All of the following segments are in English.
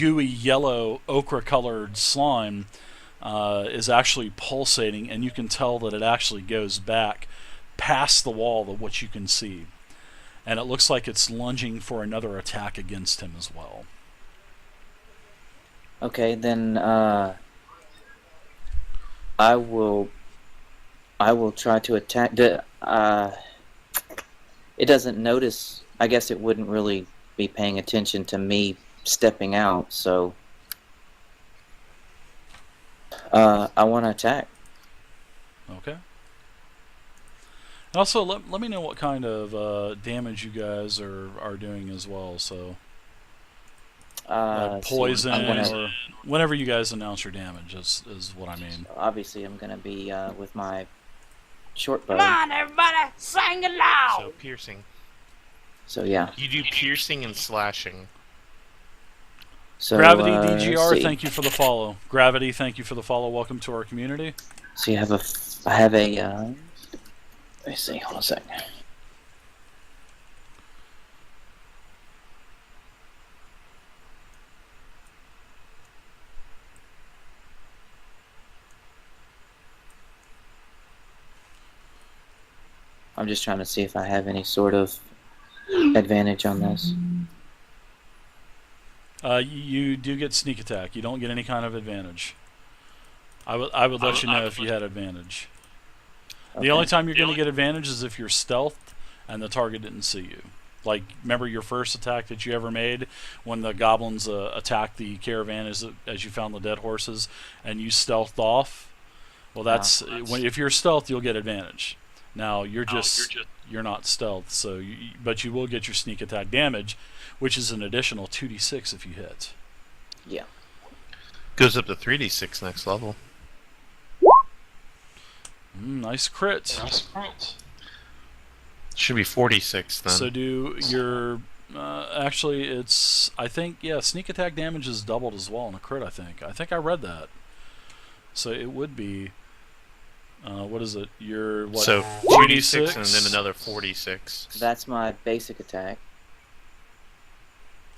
gooey yellow ochre-colored slime is actually pulsating, and you can tell that it actually goes back past the wall of what you can see. And it looks like it's lunging for another attack against him as well. Okay, then I will try to attack. It doesn't notice. I guess it wouldn't really be paying attention to me stepping out, so I want to attack. Okay. Also, let me know what kind of damage you guys are doing as well. So, poison, or whenever you guys announce your damage is what I mean. So obviously, I'm going to be with my short bow. Come on, everybody, sing it loud! So piercing. So yeah. You do piercing and slashing. So, Gravity DGR, thank you for the follow. Gravity, thank you for the follow. Welcome to our community. So you have I have a. Let me see. Hold on a second. I'm just trying to see if I have any sort of advantage on this. You do get sneak attack. You don't get any kind of advantage. I would let you know if you had advantage. Okay. The only time you're going to get advantage is if you're stealthed and the target didn't see you. Like, remember your first attack that you ever made when the goblins attacked the caravan as you found the dead horses and you stealthed off? Well, that's if you're stealth, you'll get advantage. Now you're not stealth, so but you will get your sneak attack damage, which is an additional 2d6 if you hit. Yeah. Goes up to 3d6 next level. Nice crit. Should be 46 then. So do your actually it's I think sneak attack damage is doubled as well in a crit. I think I read that. So it would be what is it? Your what? So 2d6 and then another 46. That's my basic attack.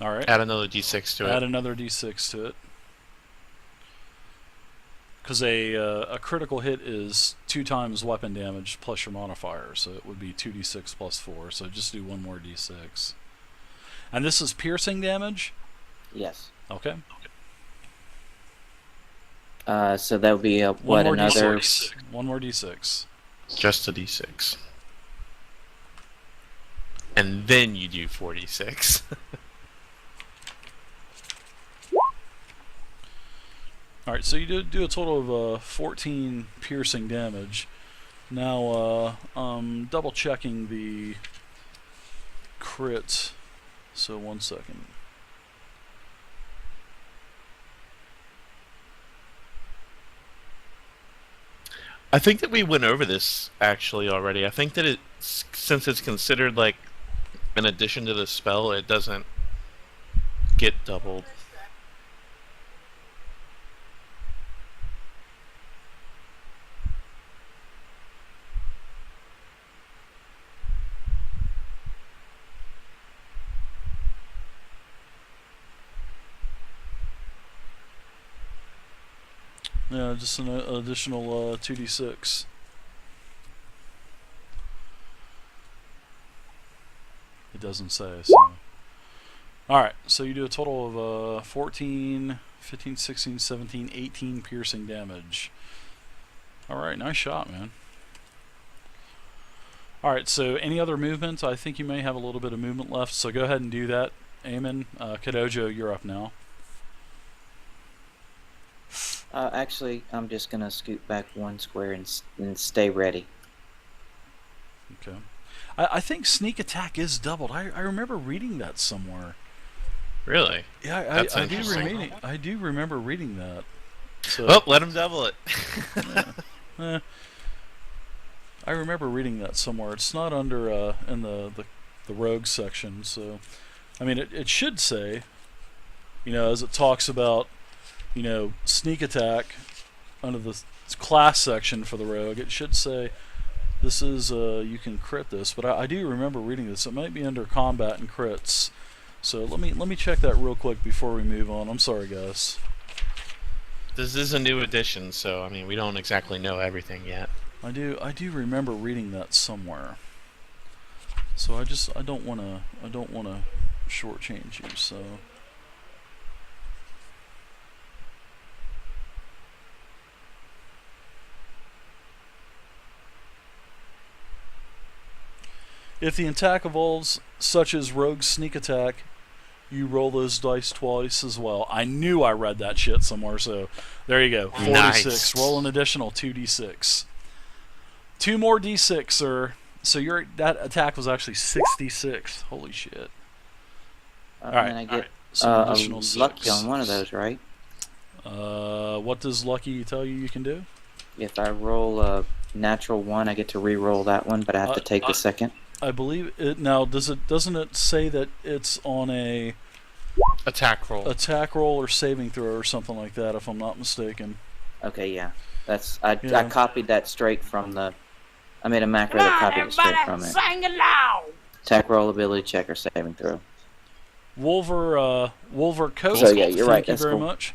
All right. Add another d6 to it. Add another d6 to it. Because a critical hit is 2 times weapon damage plus your modifier, so it would be 2d6 plus 4. So just do one more d6. And this is piercing damage? Yes. Okay. So that would be One more another d6. One more d6. Just a d6. And then you do 46. Alright, so you do a total of 14 piercing damage. Now, double checking the crit. So 1 second. I think that we went over this actually already. I think that since it's considered like an addition to the spell, it doesn't get doubled. Yeah, just an additional 2d6. It doesn't say, so. Alright, so you do a total of 14, 15, 16, 17, 18 piercing damage. Alright, nice shot, man. Alright, so any other movement? I think you may have a little bit of movement left, so go ahead and do that. Eamon, Kadojo, you're up now. Actually, I'm just gonna scoot back 1 square and stay ready. Okay. I think sneak attack is doubled. I remember reading that somewhere. Really? Yeah, I do remember reading that. So, well, let him double it. I remember reading that somewhere. It's not under in the rogue section, so I mean it should say, as it talks about, sneak attack under the class section for the rogue, it should say this is you can crit this, but I do remember reading this. It might be under combat and crits. So let me check that real quick before we move on. I'm sorry, guys. This is a new edition, so I mean we don't exactly know everything yet. I do remember reading that somewhere. So I don't wanna shortchange you. So. If the attack evolves, such as Rogue's Sneak Attack, you roll those dice twice as well. I knew I read that shit somewhere, so there you go. 4d6. Nice. Roll an additional 2d6. 2 more d6, sir. So that attack was actually 66. Holy shit. Alright. And I get So additional 6. lucky on one of those, right? What does lucky tell you can do? If I roll a natural 1, I get to re-roll that one, but I have to take the second. I believe it now. Doesn't it say that it's on a Attack roll or saving throw or something like that? If I'm not mistaken. Okay, yeah. I copied that straight from the. I made a macro that copied it straight from it. Sing aloud. Attack roll, ability check, or saving throw. Wolver coat. So yeah, you're right. Thank you That's very cool. much.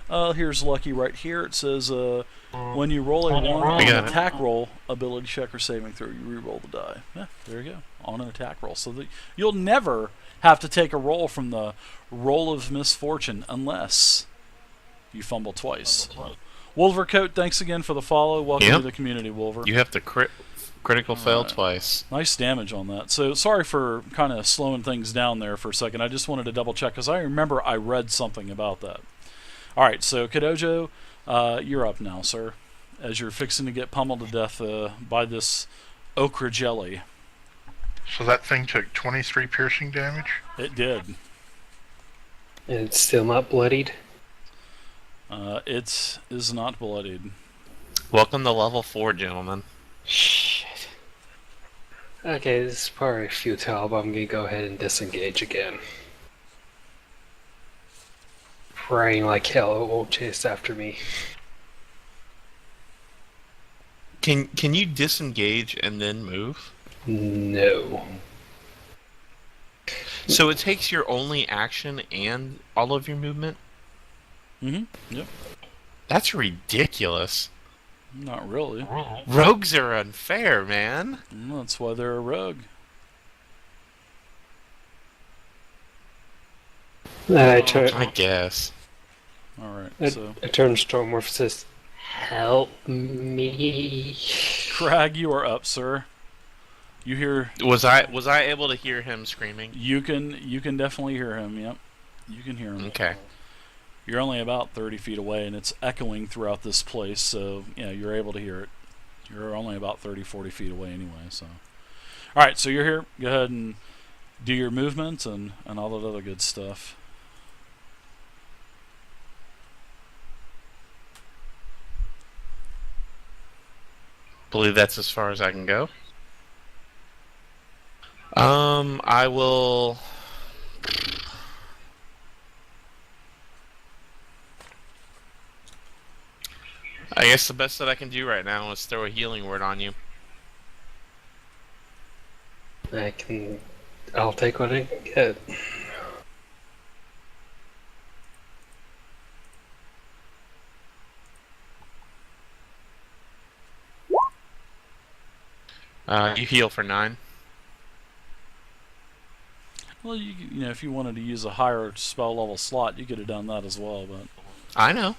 Here's lucky right here. It says when you roll a 1 on We got an it. attack roll, ability check or saving throw, you re-roll the die. Yeah, there you go. On an attack roll, so that you'll never have to take a roll from the roll of misfortune unless you fumble twice. Wolvercoat, thanks again for the follow. Welcome Yep. to the community, Wolver. You have to critical fail Alright. twice. Nice damage on that. So sorry for kind of slowing things down there for a second. I just wanted to double check because I remember I read something about that. All right, so Kadojo, you're up now, sir, as you're fixing to get pummeled to death by this okra jelly. So that thing took 23 piercing damage? It did. And it's still not bloodied. It is not bloodied. Welcome to level 4, gentlemen. Shit. Okay, this is probably futile, but I'm gonna go ahead and disengage again. Praying like hell it won't chase after me. Can you disengage and then move? No. So it takes your only action and all of your movement? Yep. That's ridiculous. Not really. Rogues are unfair, man. That's why they're a rogue. I turn. I guess. All right. I, So, I turn to Stormwolf and says, "Help me!" Crag, you are up, sir. You hear? Was I able to hear him screaming? You can definitely hear him. Yep. You can hear him. Okay. You're only about 30 feet away, and it's echoing throughout this place, so yeah, you're able to hear it. You're only about 30, 40 feet away anyway, so. All right, so you're here. Go ahead and do your movements and all that other good stuff. Believe that's as far as I can go. I will. I guess the best that I can do right now is throw a healing word on you. I'll take what I can get. You heal for 9. Well, you know, if you wanted to use a higher spell level slot, you could have done that as well, but. I know.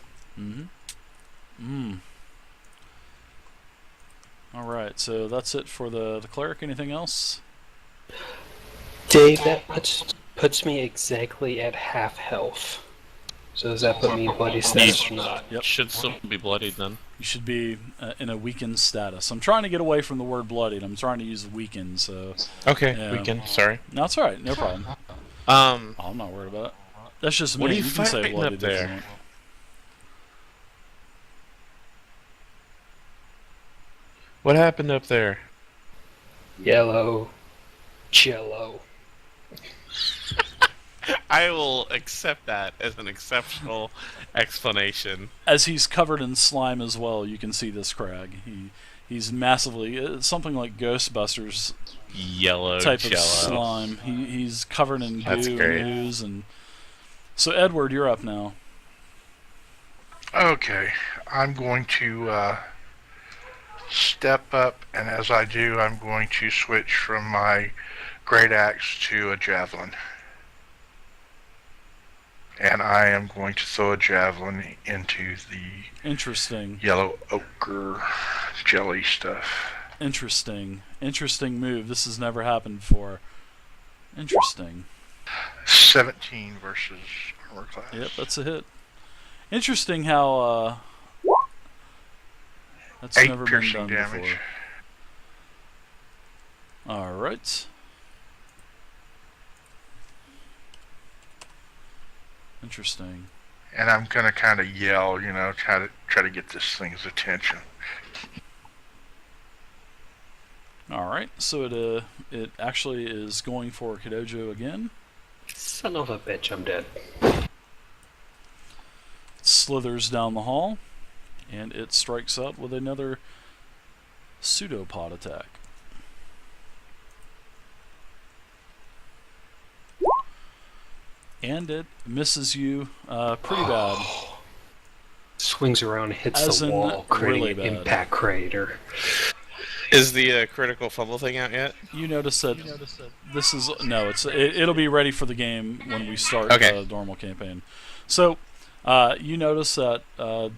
Alright, so that's it for the cleric. Anything else? Dave, that puts me exactly at half health. So does that put me in bloody status or not? Yep. Should still be bloodied then. You should be in a weakened status. I'm trying to get away from the word bloodied. I'm trying to use weakened, so. Okay, Yeah. weekend. Sorry. No, that's alright. No problem. Um, Oh, I'm not worried about it. That's just me. What are you can say fighting bloodied up if you there? want. what happened up there? Yellow. Jello. I will accept that as an exceptional explanation. As he's covered in slime as well, you can see this crag. He's massively something like Ghostbusters Yellow type jello. of slime. He's covered in That's goo great. and ooze. And so, Edward, you're up now. Okay, I'm going to step up, and as I do, I'm going to switch from my great axe to a javelin. And I am going to throw a javelin into the Interesting. yellow ochre jelly stuff. Interesting move. This has never happened before. Interesting. 17 versus armor class. Yep, that's a hit. Interesting how that's 8 never been piercing done damage. before. All right. Interesting. And I'm going to kind of yell, try to get this thing's attention. All right. So it actually is going for Kidojo again. Son of a bitch, I'm dead. It slithers down the hall, and it strikes out with another pseudopod attack. And it misses you pretty bad. Swings around, hits As the in wall, creating really an bad. impact crater. Is the critical fumble thing out yet? You notice that this is no. It'll be ready for the game when we start Okay. the normal campaign. So you notice that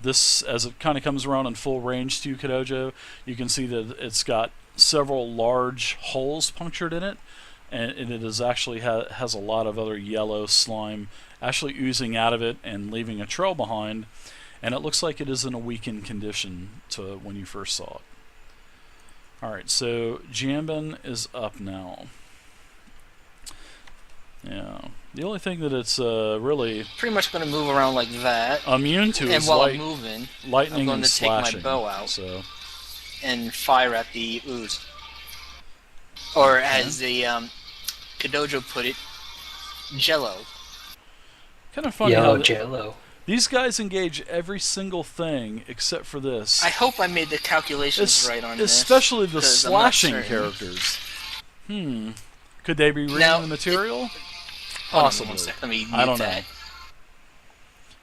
this, as it kind of comes around in full range to you, Kidojo, you can see that it's got several large holes punctured in it, and it is actually has a lot of other yellow slime actually oozing out of it and leaving a trail behind. And it looks like it is in a weakened condition to when you first saw it. Alright, so Jambin is up now. Yeah. The only thing that it's really Pretty much going to move around like that. immune to And is while I'm moving, lightning I'm going and to take my slashing. bow out. So, and fire at the ooze. Or as the Kidojo put it, jello. kind of funny Yellow how jello. these guys engage every single thing except for this. I hope I made the calculations right on this. Especially the 'cause I'm not slashing certain. characters. Could they be reading Now, the material? Hold on Possibly. one sec, let me I don't mute know. that.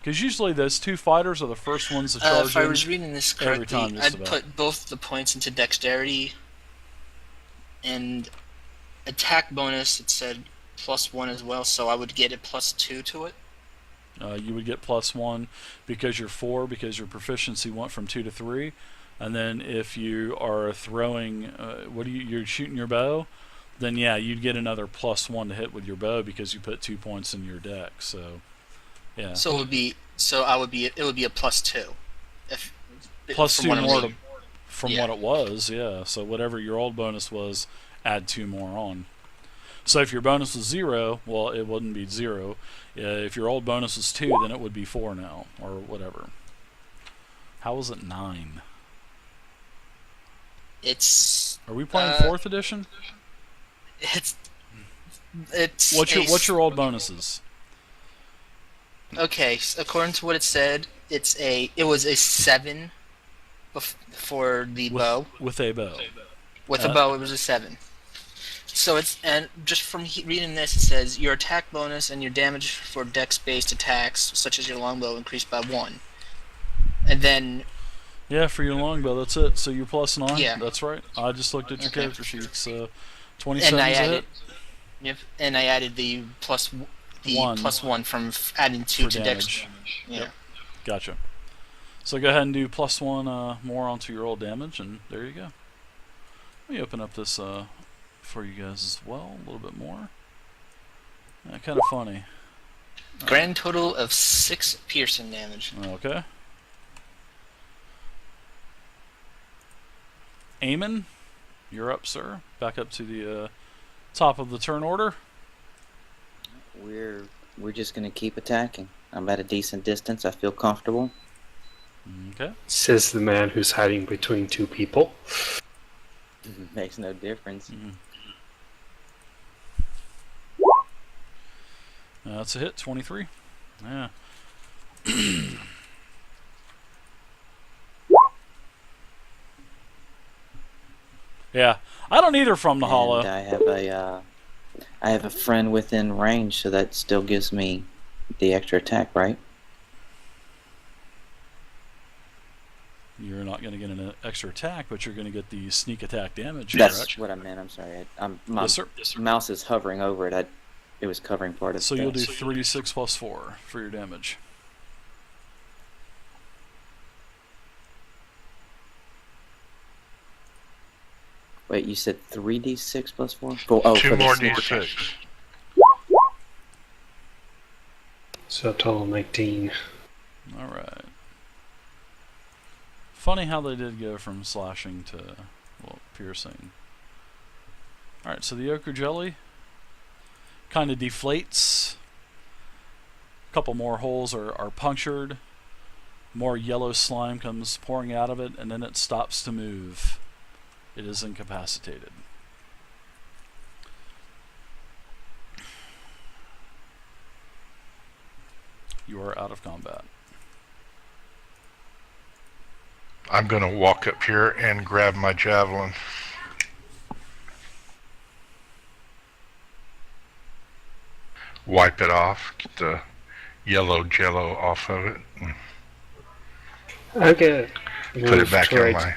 Because usually those two fighters are the first ones to charge If I in. was reading this every correctly, time just I'd about. put both the points into dexterity and attack bonus. It said +1 as well, so I would get a +2 to it. You would get +1 because you're 4, because your proficiency went from 2 to 3. And then if you are throwing, you're shooting your bow, then yeah, you'd get another +1 to hit with your bow because you put 2 points in your deck. So, yeah. So it would be a +2. If Plus from 2 what I'm more reading. from Yeah. what it was, yeah. So whatever your old bonus was, add 2 more on. So if your bonus was 0, well, it wouldn't be 0. If your old bonus was 2, then it would be 4 now, or whatever. How was it 9? It's Are we playing 4th edition? it's What's your old bonuses? Okay, according to what it said, it was a 7 for the bow. With a bow. With a bow, it was a 7. So and just from reading this, it says your attack bonus and your damage for dex-based attacks, such as your longbow, increased by 1. And then Yeah, for your longbow, that's it. So you're +9. Yeah. That's right. I just looked at your Okay. character sheets. 27 and I is a added, hit yep, and I added the One. +1 from adding 2 for to dex. damage. Yeah. Yep. Gotcha. So go ahead and do +1 more onto your old damage, and there you go. Let me open up this for you guys as well, a little bit more. Kind of funny. Grand total of 6 piercing damage. Okay. Eamon, you're up, sir. Back up to the top of the turn order. We're just gonna keep attacking. I'm at a decent distance. I feel comfortable. Okay. Says the man who's hiding between two people. Makes no difference. That's a hit, 23. Yeah. Yeah, I don't either from the and hollow. I have a friend within range, so that still gives me the extra attack, right? You're not going to get an extra attack, but you're going to get the sneak attack damage. That's correct? what I meant. I'm sorry. My Yes, sir. mouse is hovering over it. It was covering part of So the... you'll do 3d6 plus 4 for your damage. Wait, you said 3d6 plus 4? Oh, Two for the more sneak attack. d6. So total 19. All right. Funny how they did go from slashing to, well, piercing. All right, so the ochre jelly kind of deflates. A couple more holes are punctured. More yellow slime comes pouring out of it, and then it stops to move. It is incapacitated. You are out of combat. I'm going to walk up here and grab my javelin. Wipe it off, get the yellow jello off of it, and Okay. put it back in my...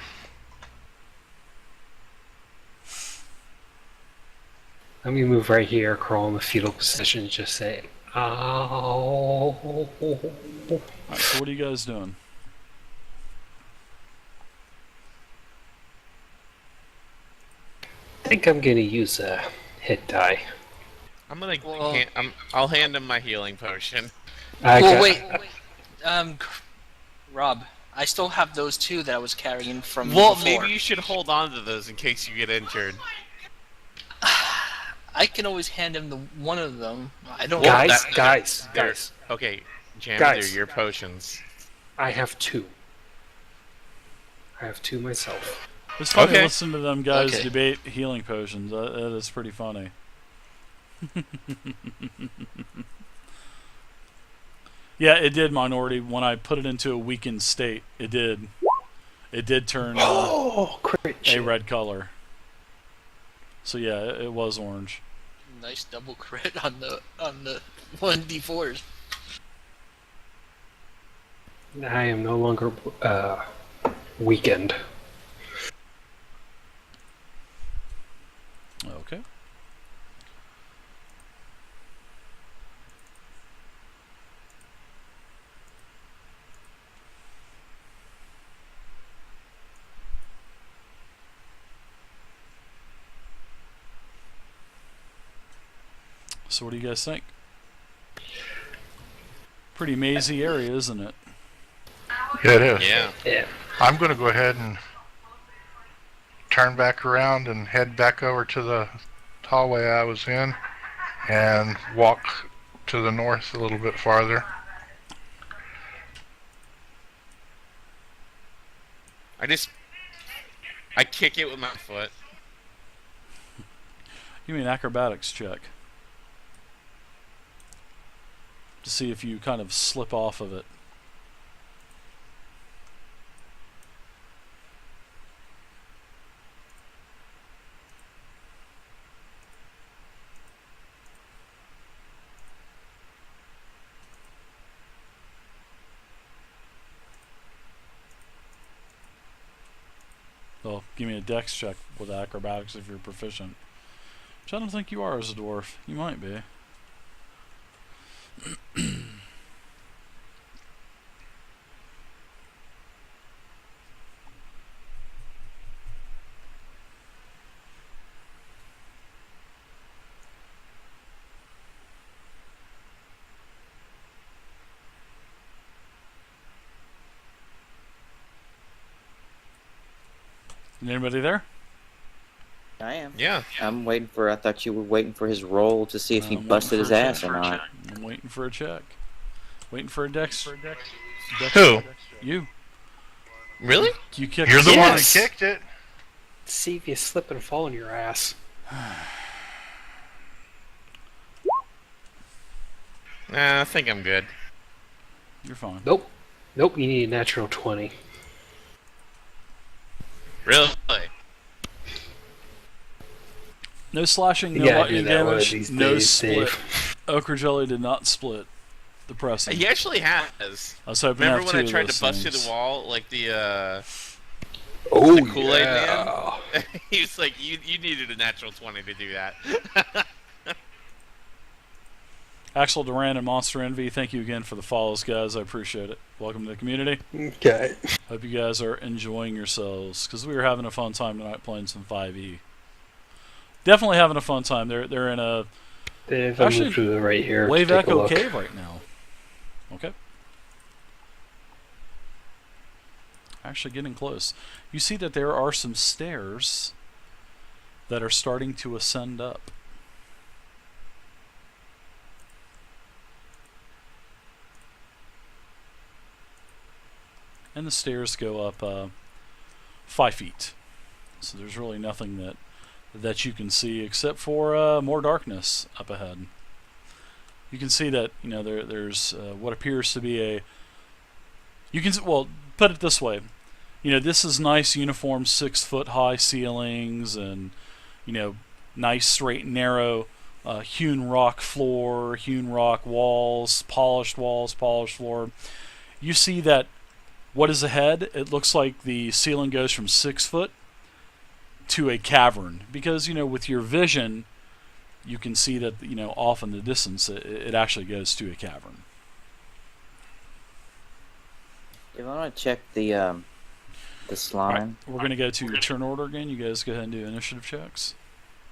Let me move right here, crawl in the fetal position, just say, ow. Alright, so what are you guys doing? I think I'm gonna use a hit die. I'm gonna. Well- I'll hand him my healing potion. Well, wait. Rob, I still have those two that I was carrying from Well, before. maybe you should hold on to those in case you get injured. I can always hand him the one of them. I don't. Well, Guys, they're- guys, Okay, Jam, Guys. they're your potions. I have two. I have two myself. It's funny to Okay. listen to them guys Okay. debate healing potions. That is pretty funny. Yeah, it did, Minority. When I put it into a weakened state, it did. It did turn Oh, crit a shit. red color. So yeah, it was orange. Nice double crit on the 1d4s. I am no longer weakened. Okay. So what do you guys think? Pretty mazy area, isn't it? Yeah, it is. Yeah. Yeah. I'm going to go ahead and turn back around and head back over to the hallway I was in and walk to the north a little bit farther. I kick it with my foot. Give me an acrobatics check. To see if you kind of slip off of it. Well, give me a dex check with acrobatics if you're proficient. Which I don't think you are as a dwarf. You might be. Anybody there? I am. Yeah. I thought you were waiting for his roll to see if he I'm busted his waiting for a ass or not. I'm waiting for a check. Waiting for a dex. Who? You. Really? You kicked You're the one that Yes. kicked it. See if you slip and fall on your ass. Nah, I think I'm good. You're fine. Nope. Nope, you need a natural 20. Really? No slashing, You no gotta lightning do that one of damage, these no days, split. Dave. Ochre Jelly did not split the pressing. He actually has. I was hoping Remember to have when I two of tried those to bust through things. the wall, like the Oh, Kool-Aid yeah. Man? He was like, you needed a natural 20 to do that. Axel Duran and Monster Envy, thank you again for the follows, guys. I appreciate it. Welcome to the community. Okay. Hope you guys are enjoying yourselves, because we were having a fun time tonight playing some 5e. Definitely having a fun time. They're in a Dave, I'm Actually, moved to the right here. Wave to take a Echo look. Cave right now. Okay. Actually getting close. You see that there are some stairs that are starting to ascend up. And the stairs go up 5 feet. So there's really nothing that you can see except for more darkness up ahead. You can see that there's what appears to be a. You can put it this way, this is nice uniform 6-foot high ceilings and nice straight and narrow hewn rock floor, hewn rock walls, polished floor. You see that what is ahead? It looks like the ceiling goes from 6 foot to a cavern because with your vision you can see that off in the distance it actually goes to a cavern. If I want to check the slime. Right, we're going to go to your turn order again. You guys go ahead and do initiative checks.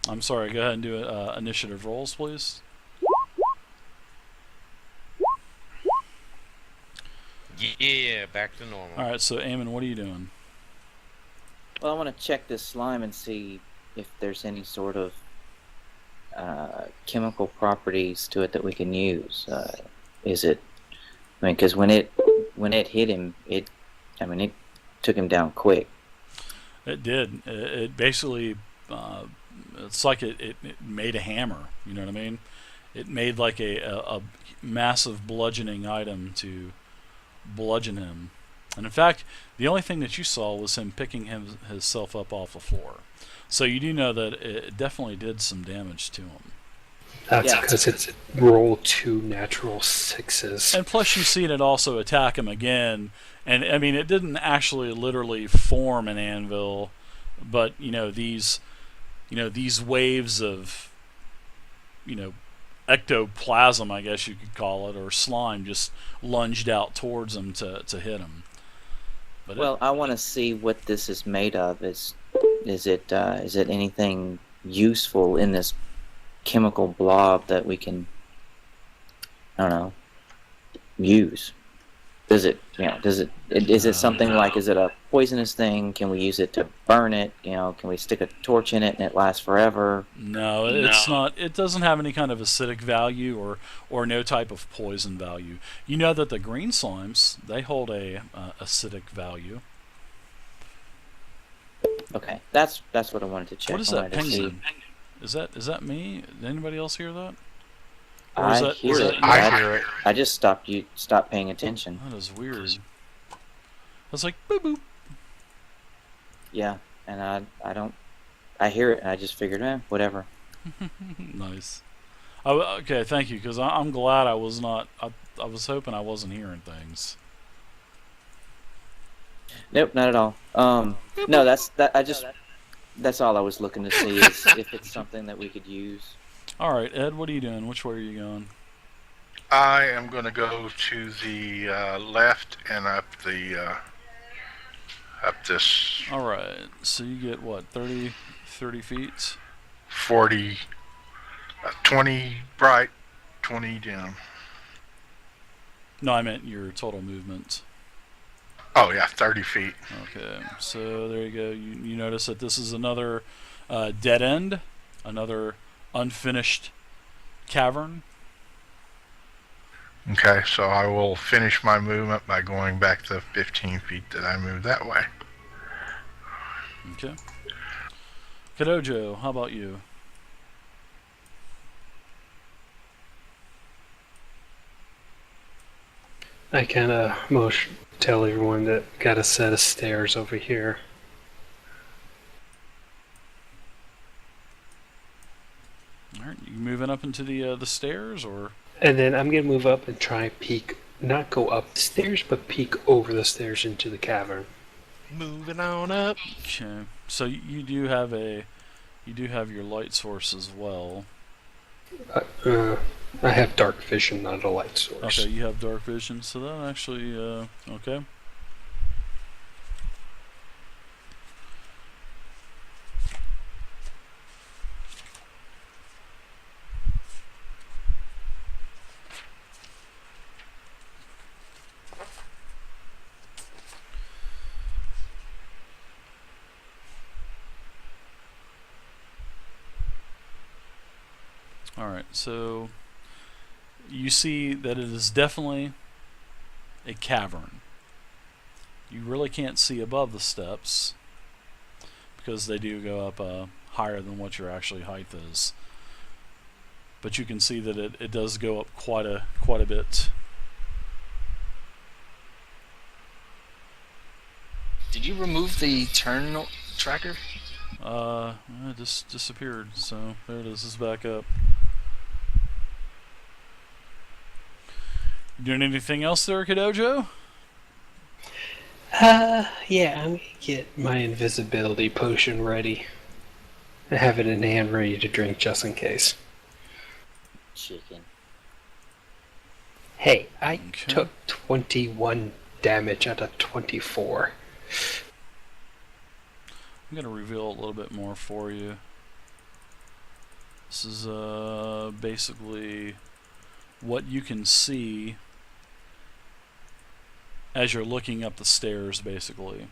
I'm sorry, go ahead and do initiative rolls, please. Yeah, back to normal. Alright, so Eamon, what are you doing? Well, I want to check this slime and see if there's any sort of chemical properties to it that we can use. Is it? I mean, because when it hit him, it took him down quick. It did. It basically, it's like it made a hammer. You know what I mean? It made like a massive bludgeoning item to bludgeon him. And in fact, the only thing that you saw was him picking himself up off the floor. So you do know that it definitely did some damage to him. That's Yeah. because it's roll 2 natural 6s. And plus you've seen it also attack him again. And I mean, it didn't actually literally form an anvil, but these waves of ectoplasm, I guess you could call it, or slime, just lunged out towards him to hit him. But Well, I want to see what this is made of. Is it anything useful in this chemical blob that we can, I don't know, use? Is it something like, is it a poisonous thing? Can we use it to burn it? Can we stick a torch in it and it lasts forever? no, it's not. It doesn't have any kind of acidic value or no type of poison value. You know that the green slimes, they hold a acidic value. Okay, that's what I wanted to check. What is I that wanted to see. pinging? Is that me? Did anybody else hear that? Or I is that- hear is it. that- I hear it. I just stopped paying attention. That is weird. I was like, boop boop. Yeah, and I hear it and I just figured, whatever. Nice. Okay, thank you, because I'm glad I was not. I was hoping I wasn't hearing things. Nope, not at all. No, that's all I was looking to see is if it's something that we could use. All right, Ed, what are you doing? Which way are you going? I am going to go to the left and up this All right, so you get what, 30 feet? 40, 20 bright, 20 dim. No, I meant your total movement. Oh yeah, 30 feet. Okay, so there you go. You notice that this is another dead end, another unfinished cavern. Okay, so I will finish my movement by going back the 15 feet that I moved that way. Okay. Kadojo, how about you? I kind of tell everyone that got a set of stairs over here. moving up into the stairs, or? And then I'm gonna move up and try and peek, not go up the stairs, but peek over the stairs into the cavern. Moving on up. Okay. So you do have your light source as well. I have dark vision, not a light source. Okay, you have dark vision, so that actually okay. Alright, so you see that it is definitely a cavern. You really can't see above the steps because they do go up higher than what your actually height is. But you can see that it does go up quite a bit. Did you remove the turn tracker? It just disappeared, so there it is. It's back up. Doing anything else there, Kadojo? Yeah, I'm gonna get my invisibility potion ready. I have it in hand ready to drink just in case. Chicken. Hey, I Okay. took 21 damage out of 24. I'm going to reveal a little bit more for you. This is basically what you can see as you're looking up the stairs, basically.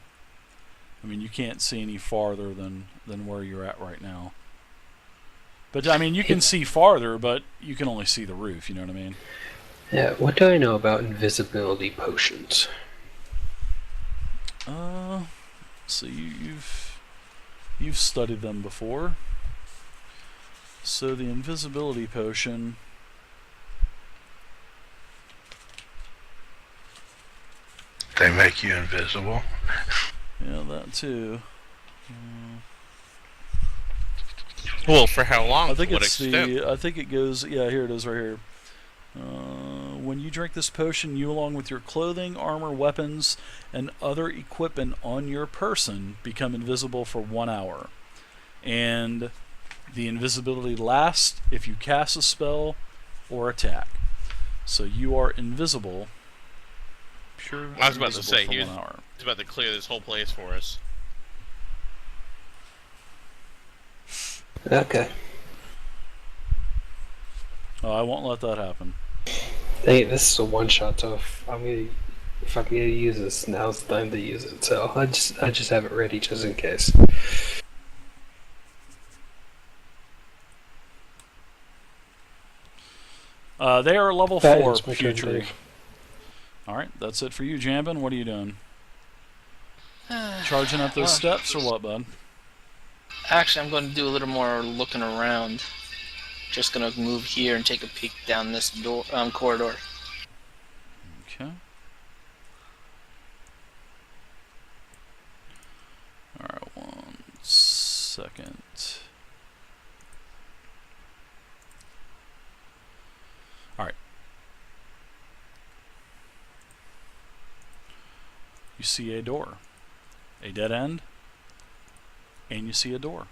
I mean, you can't see any farther than where you're at right now. But, I mean, you can see farther, but you can only see the roof, you know what I mean? Yeah, what do I know about invisibility potions? So you've studied them before. So the invisibility potion... They make you invisible. Yeah, that too. Well, for how long? I think To what it's extent? I think it goes. Yeah, here it is, right here. When you drink this potion, you, along with your clothing, armor, weapons, and other equipment on your person, become invisible for 1 hour. And the invisibility lasts if you cast a spell or attack. So you are invisible. Pure. I was about to invisible say, for he 1 was- hour. He's about to clear this whole place for us. Okay. Oh, I won't let that happen. Hey, this is a one-shot, so if I'm gonna use this, now's the time to use it. So I just have it ready just in case. They are level That 4 is my turn, putrid. Dave. Alright, that's it for you, Jambin. What are you doing? Charging up those steps or what, bud? Actually, I'm going to do a little more looking around. Just going to move here and take a peek down this corridor. Okay. Alright, 1 second. Alright. You see a door. A dead end. And you see a door.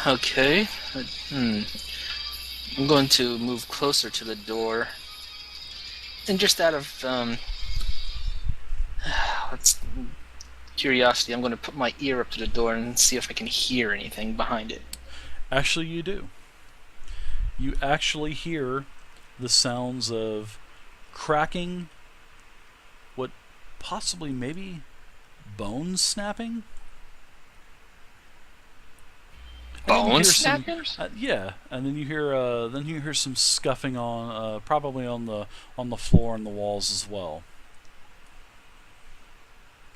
Okay. I'm going to move closer to the door. And just out of curiosity, I'm going to put my ear up to the door and see if I can hear anything behind it. Actually, you do. You actually hear the sounds of cracking, what possibly maybe bones snapping? And then you Bone hear some- snappers? yeah, and then you hear some scuffing on probably on the floor and the walls as well.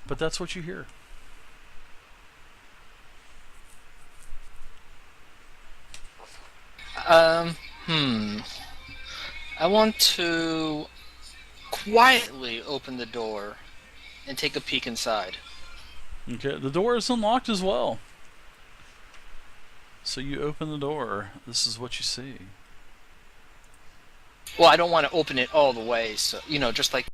But that's what you hear. I want to quietly open the door and take a peek inside. Okay, the door is unlocked as well. So you open the door. This is what you see. Well, I don't want to open it all the way, so just like